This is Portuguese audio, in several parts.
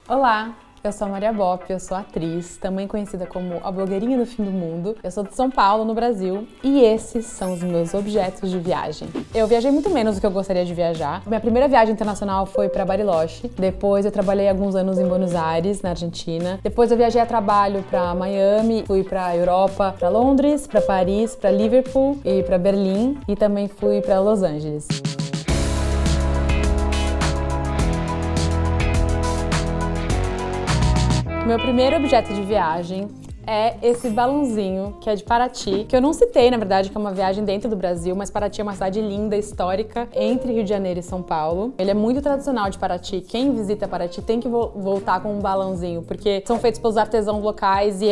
Olá, eu sou a Maria Bopp, eu sou atriz, também conhecida como a blogueirinha do fim do mundo. Eu sou de São Paulo, no Brasil, e esses são os meus objetos de viagem. Eu viajei muito menos do que eu gostaria de viajar. Minha primeira viagem internacional foi para Bariloche. Depois eu trabalhei alguns anos em Buenos Aires, na Argentina. Depois eu viajei a trabalho para Miami, fui para Europa, para Londres, para Paris, para Liverpool e para Berlim, e também fui para Los Angeles. Meu primeiro objeto de viagem é esse balãozinho, que é de Paraty, que eu não citei, na verdade, que é uma viagem dentro do Brasil, mas Paraty é uma cidade linda, histórica, entre Rio de Janeiro e São Paulo. Ele é muito tradicional de Paraty. Quem visita Paraty tem que voltar com um balãozinho, porque são feitos pelos artesãos locais e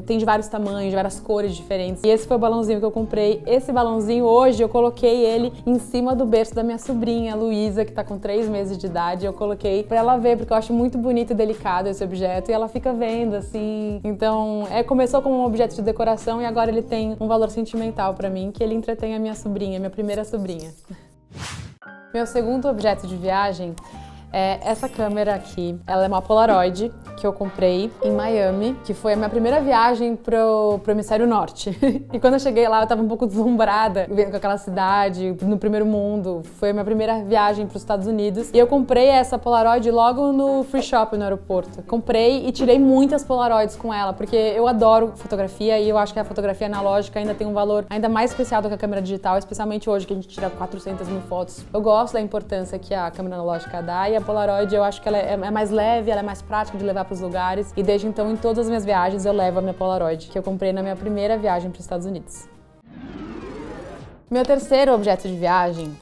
tem de vários tamanhos, de várias cores diferentes. E esse foi o balãozinho que eu comprei. Esse balãozinho, hoje, eu coloquei ele em cima do berço da minha sobrinha, Luísa, que tá com 3 meses de idade. Eu coloquei pra ela ver, porque eu acho muito bonito e delicado esse objeto, e ela fica vendo, assim. Então, começou como um objeto de decoração e agora ele tem um valor sentimental pra mim, que ele entretém a minha sobrinha, minha primeira sobrinha. Meu segundo objeto de viagem é essa câmera aqui. Ela é uma Polaroid que eu comprei em Miami, que foi a minha primeira viagem pro Hemisfério Norte. E quando eu cheguei lá, eu tava um pouco deslumbrada, vendo com aquela cidade, no primeiro mundo. Foi a minha primeira viagem pros Estados Unidos. E eu comprei essa Polaroid logo no Free Shop, no aeroporto. Comprei e tirei muitas Polaroids com ela, porque eu adoro fotografia e eu acho que a fotografia analógica ainda tem um valor ainda mais especial do que a câmera digital, especialmente hoje que a gente tira 400 mil fotos. Eu gosto da importância que a câmera analógica dá, e a Polaroid eu acho que ela é mais leve, ela é mais prática de levar para os lugares, e desde então em todas as minhas viagens eu levo a minha Polaroid, que eu comprei na minha primeira viagem para os Estados Unidos. Meu terceiro objeto de viagem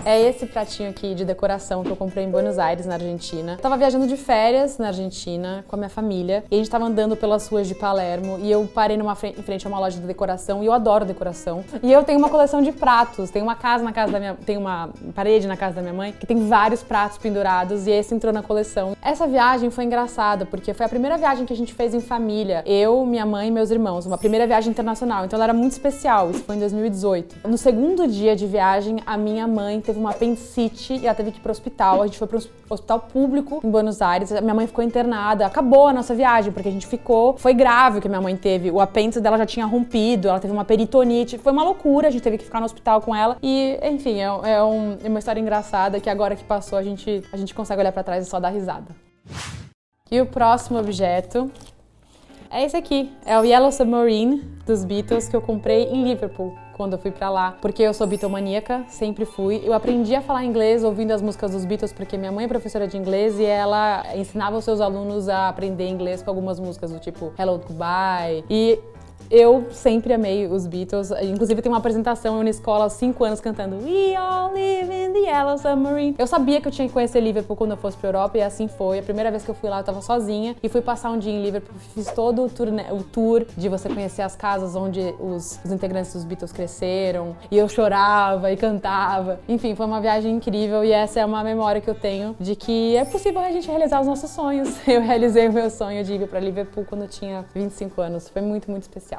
é esse pratinho aqui de decoração que eu comprei em Buenos Aires, na Argentina. Eu tava viajando de férias na Argentina com a minha família e a gente tava andando pelas ruas de Palermo e eu parei em frente a uma loja de decoração, e eu adoro decoração. E eu tenho uma coleção de pratos, tem uma parede na casa da minha mãe que tem vários pratos pendurados, e esse entrou na coleção. Essa viagem foi engraçada porque foi a primeira viagem que a gente fez em família, eu, minha mãe e meus irmãos, uma primeira viagem internacional, então ela era muito especial. Isso foi em 2018. No segundo dia de viagem, a minha mãe teve uma apendicite e ela teve que ir pro hospital. A gente foi pro hospital público em Buenos Aires. A minha mãe ficou internada. Acabou a nossa viagem, porque a gente ficou. Foi grave o que minha mãe teve. O apêndice dela já tinha rompido, ela teve uma peritonite. Foi uma loucura, a gente teve que ficar no hospital com ela. E, enfim, é uma história engraçada que agora que passou a gente consegue olhar pra trás e só dar risada. E o próximo objeto é esse aqui. É o Yellow Submarine dos Beatles, que eu comprei em Liverpool quando eu fui pra lá, porque eu sou bitomaníaca, sempre fui. Eu aprendi a falar inglês ouvindo as músicas dos Beatles, porque minha mãe é professora de inglês e ela ensinava os seus alunos a aprender inglês com algumas músicas do tipo Hello, Goodbye. E eu sempre amei os Beatles, inclusive tem uma apresentação na escola aos 5 anos cantando We all live in the Yellow Submarine. Eu sabia que eu tinha que conhecer Liverpool quando eu fosse pra Europa, e assim foi. A primeira vez que eu fui lá eu tava sozinha e fui passar um dia em Liverpool, fiz todo o tour de você conhecer as casas onde os integrantes dos Beatles cresceram, e eu chorava e cantava. Enfim, foi uma viagem incrível, e essa é uma memória que eu tenho de que é possível a gente realizar os nossos sonhos. Eu realizei o meu sonho de ir pra Liverpool quando eu tinha 25 anos, foi muito, muito especial.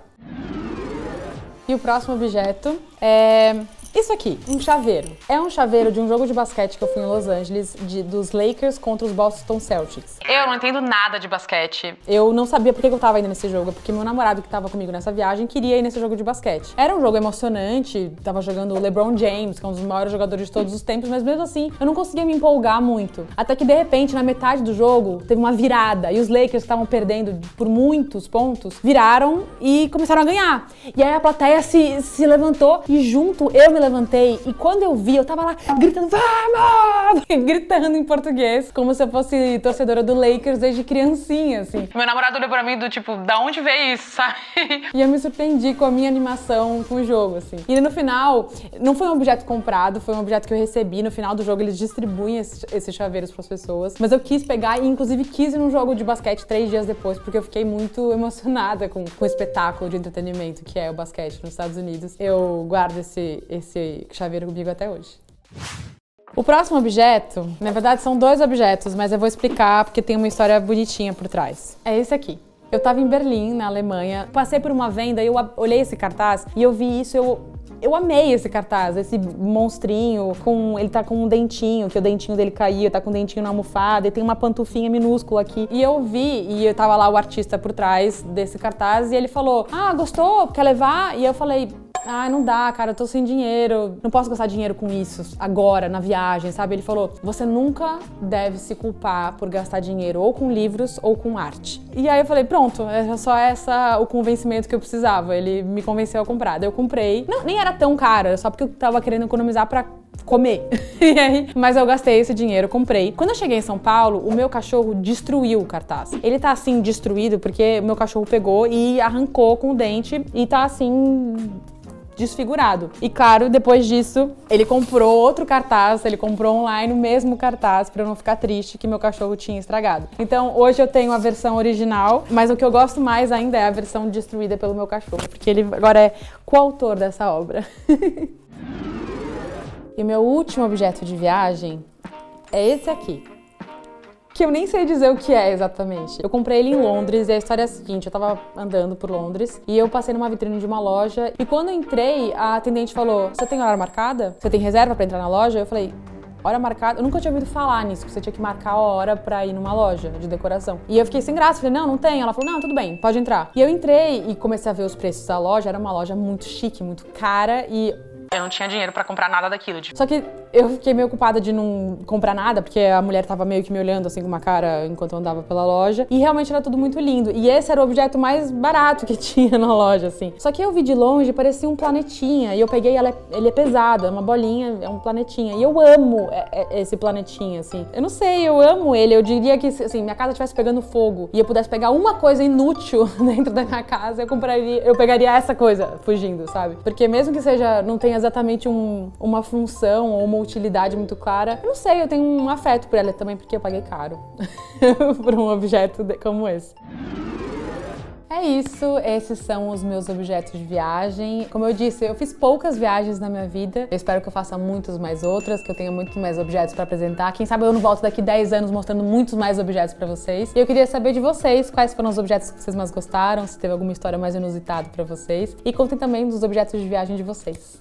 E o próximo objeto é isso aqui, um chaveiro. É um chaveiro de um jogo de basquete que eu fui em Los Angeles, dos Lakers contra os Boston Celtics. Eu não entendo nada de basquete. Eu não sabia por que eu tava indo nesse jogo, porque meu namorado que tava comigo nessa viagem queria ir nesse jogo de basquete. Era um jogo emocionante, tava jogando o LeBron James, que é um dos maiores jogadores de todos os tempos, mas mesmo assim eu não conseguia me empolgar muito. Até que de repente, na metade do jogo, teve uma virada, e os Lakers, que estavam perdendo por muitos pontos, viraram e começaram a ganhar. E aí a plateia se levantou, e junto eu me levantei, e quando eu vi, eu tava lá gritando, vamos! Gritando em português, como se eu fosse torcedora do Lakers desde criancinha, assim. Meu namorado olhou pra mim do tipo, da onde veio isso, sabe? E eu me surpreendi com a minha animação com o jogo, assim. E no final, não foi um objeto comprado, foi um objeto que eu recebi. No final do jogo, eles distribuem esses chaveiros pras pessoas. Mas eu quis pegar e, inclusive, quis ir num jogo de basquete 3 dias depois, porque eu fiquei muito emocionada com o espetáculo de entretenimento que é o basquete nos Estados Unidos. Eu guardo esse chaveiro comigo até hoje. O próximo objeto, na verdade são 2 objetos, mas eu vou explicar porque tem uma história bonitinha por trás. É esse aqui. Eu tava em Berlim, na Alemanha, passei por uma venda e eu olhei esse cartaz e eu vi isso, eu Eu amei esse cartaz, esse monstrinho, ele tá com um dentinho, que o dentinho dele caía, tá com um dentinho na almofada, e tem uma pantufinha minúscula aqui. E eu vi, e eu tava lá o artista por trás desse cartaz, e ele falou, gostou? Quer levar? E eu falei, não dá, cara, eu tô sem dinheiro, não posso gastar dinheiro com isso agora, na viagem, sabe? Ele falou, você nunca deve se culpar por gastar dinheiro ou com livros ou com arte. E aí eu falei, pronto, é só o convencimento que eu precisava. Ele me convenceu a comprar. Daí eu comprei. Não, nem era tão cara, só porque eu tava querendo economizar pra comer. E aí, mas eu gastei esse dinheiro, comprei. Quando eu cheguei em São Paulo, o meu cachorro destruiu o cartaz. Ele tá assim, destruído, porque o meu cachorro pegou e arrancou com o dente e tá assim, desfigurado. E claro, depois disso, ele comprou outro cartaz, ele comprou online o mesmo cartaz pra eu não ficar triste que meu cachorro tinha estragado. Então hoje eu tenho a versão original, mas o que eu gosto mais ainda é a versão destruída pelo meu cachorro, porque ele agora é coautor dessa obra. E o meu último objeto de viagem é esse aqui, que eu nem sei dizer o que é exatamente. Eu comprei ele em Londres e a história é a seguinte, eu tava andando por Londres e eu passei numa vitrine de uma loja e quando eu entrei, a atendente falou, você tem hora marcada? Você tem reserva pra entrar na loja? Eu falei, hora marcada? Eu nunca tinha ouvido falar nisso, que você tinha que marcar a hora pra ir numa loja de decoração. E eu fiquei sem graça, falei, não tem. Ela falou, não, tudo bem, pode entrar. E eu entrei e comecei a ver os preços da loja, era uma loja muito chique, muito cara e eu não tinha dinheiro pra comprar nada daquilo. Só que eu fiquei meio ocupada de não comprar nada, porque a mulher tava meio que me olhando assim com uma cara enquanto eu andava pela loja. E realmente era tudo muito lindo. E esse era o objeto mais barato que tinha na loja, assim. Só que eu vi de longe, parecia um planetinha. E eu peguei, ele é pesado, é uma bolinha, é um planetinha. E eu amo esse planetinha, assim. Eu não sei, eu amo ele. Eu diria que, assim, minha casa estivesse pegando fogo e eu pudesse pegar uma coisa inútil dentro da minha casa, eu pegaria essa coisa fugindo, sabe? Porque mesmo que não tenha exatamente uma função ou uma utilidade muito clara, eu não sei, eu tenho um afeto por ela também, porque eu paguei caro por um objeto como esse. É isso, esses são os meus objetos de viagem. Como eu disse, eu fiz poucas viagens na minha vida. Eu espero que eu faça muitas mais outras, que eu tenha muito mais objetos pra apresentar. Quem sabe eu não volto daqui 10 anos mostrando muitos mais objetos pra vocês. E eu queria saber de vocês quais foram os objetos que vocês mais gostaram, se teve alguma história mais inusitada pra vocês. E contem também dos objetos de viagem de vocês.